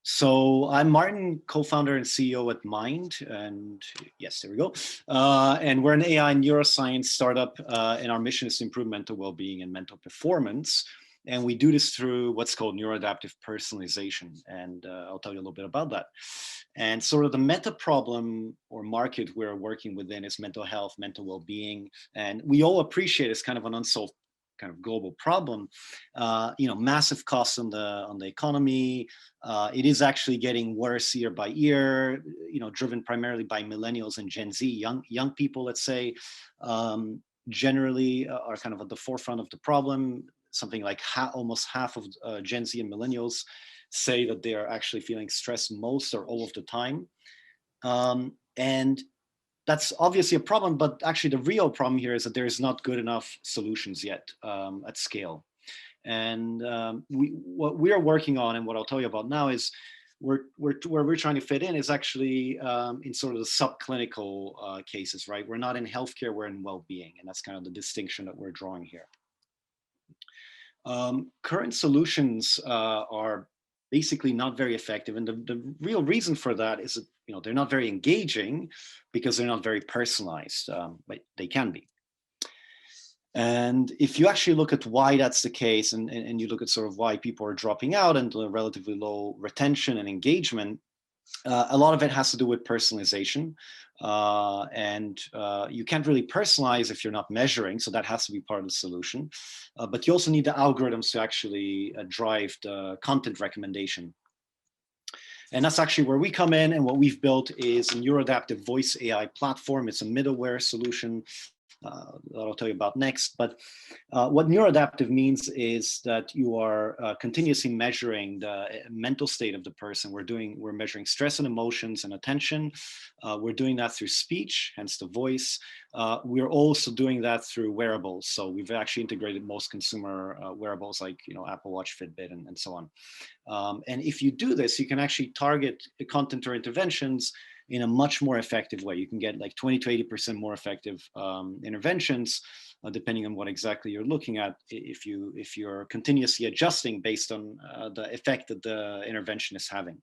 So I'm Martin, co-founder and CEO at Maaind, and yes, there we go. And we're an AI neuroscience startup, and our mission is to improve mental well-being and mental performance. And we do this through what's called neuroadaptive personalization. And I'll tell you a little bit about that. And sort of the meta problem or market we're working within is mental health, mental well-being. And we all appreciate it's kind of an unsolved kind of global problem. Massive costs on the economy. It is actually getting worse year by year. Driven primarily by millennials and Gen Z, young people, let's say, generally are kind of at the forefront of the problem. Something like almost half of Gen Z and millennials say that they are actually feeling stressed most or all of the time, and that's obviously a problem, but actually the real problem here is that there is not good enough solutions yet at scale. And what we are working on, and what I'll tell you about now, is where we're trying to fit in is actually in sort of the subclinical cases, right? We're not in healthcare, we're in well-being, and that's kind of the distinction that we're drawing here. Current solutions are basically not very effective, and the real reason for that is that they're not very engaging because they're not very personalized, but they can be. And if you actually look at why that's the case, and you look at sort of why people are dropping out and the relatively low retention and engagement, a lot of it has to do with personalization. And you can't really personalize if you're not measuring, so that has to be part of the solution. But you also need the algorithms to actually drive the content recommendation. And that's actually where we come in, and what we've built is a neuroadaptive voice AI platform. It's a middleware solution that I'll tell you about next. But what neuroadaptive means is that you are continuously measuring the mental state of the person. We're measuring stress and emotions and attention. We're doing that through speech, hence the voice. We're also doing that through wearables. So we've actually integrated most consumer wearables like Apple Watch, Fitbit, and so on. And if you do this, you can actually target the content or interventions in a much more effective way. You can get like 20 to 80% more effective interventions, depending on what exactly you're looking at, if you're continuously adjusting based on the effect that the intervention is having.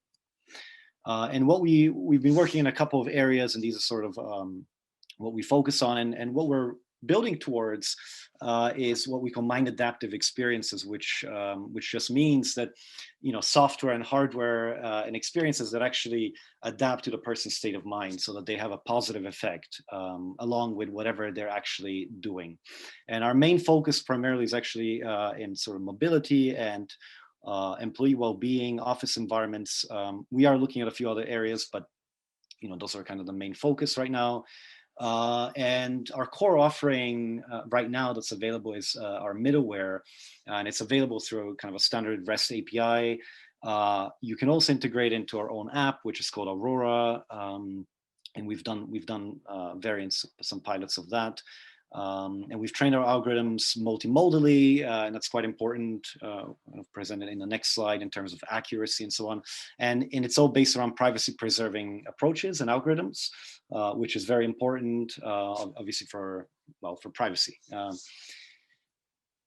And what we've been working in a couple of areas, and these are sort of what we focus on, and what we're building towards is what we call mind adaptive experiences, which just means that software and hardware and experiences that actually adapt to the person's state of mind, so that they have a positive effect along with whatever they're actually doing. And our main focus primarily is actually in sort of mobility and employee well-being, office environments. We are looking at a few other areas, but those are kind of the main focus right now. And our core offering right now that's available is our middleware, and it's available through kind of a standard REST API. You can also integrate into our own app, which is called Aurora, and we've done variants, some pilots of that. And we've trained our algorithms multimodally, and that's quite important, presented in the next slide in terms of accuracy and so on. And it's all based around privacy-preserving approaches and algorithms, which is very important, obviously for privacy.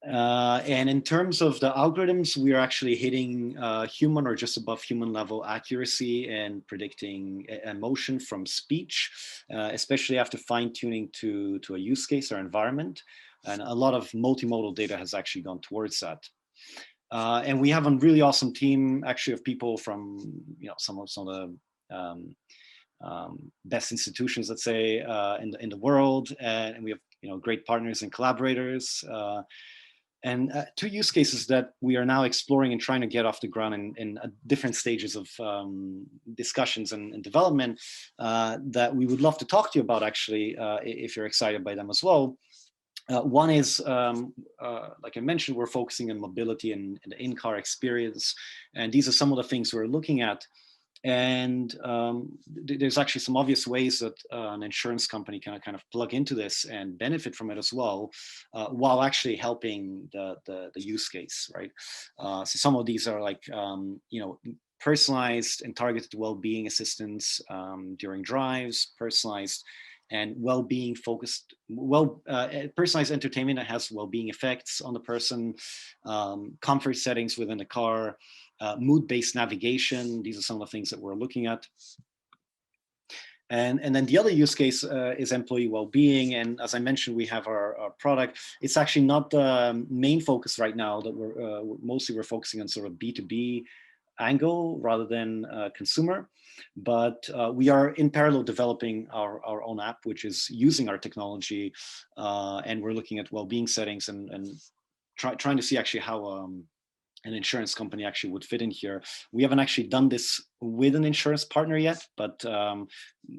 And in terms of the algorithms, we are actually hitting human or just above human level accuracy and predicting emotion from speech, especially after fine tuning to a use case or environment. And a lot of multimodal data has actually gone towards that. And we have a really awesome team actually of people from some of the best institutions, let's say, in the world, and we have great partners and collaborators. And two use cases that we are now exploring and trying to get off the ground in different stages of discussions and development that we would love to talk to you about, actually, if you're excited by them as well. One is, like I mentioned, we're focusing on mobility and the in-car experience. And these are some of the things we're looking at. And there's actually some obvious ways that an insurance company can kind of plug into this and benefit from it as well, while actually helping the use case, right? So some of these are like, personalized and targeted well-being assistance during drives, personalized and well-being focused, personalized entertainment that has well-being effects on the person, comfort settings within the car, mood-based navigation. These are some of the things that we're looking at. And then the other use case is employee well-being. And as I mentioned, we have our product. It's actually not the main focus right now. That we're focusing on sort of B2B angle rather than consumer. But we are in parallel developing our own app, which is using our technology, and we're looking at well-being settings and trying to see actually how an insurance company actually would fit in here. We haven't actually done this with an insurance partner yet, but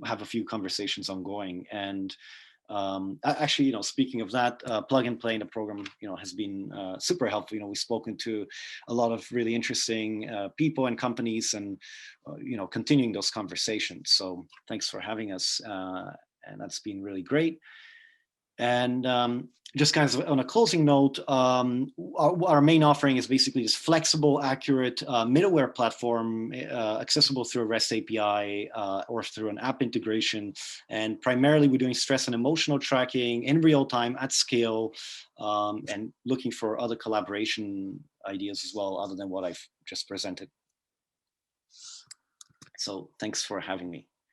have a few conversations ongoing. And actually, speaking of that, plug and play in the program, has been super helpful. We've spoken to a lot of really interesting people and companies, and continuing those conversations. So thanks for having us, and that's been really great. And just kind of on a closing note, our main offering is basically this flexible, accurate middleware platform, accessible through a REST API or through an app integration. And primarily we're doing stress and emotional tracking in real time at scale, and looking for other collaboration ideas as well, other than what I've just presented. So thanks for having me.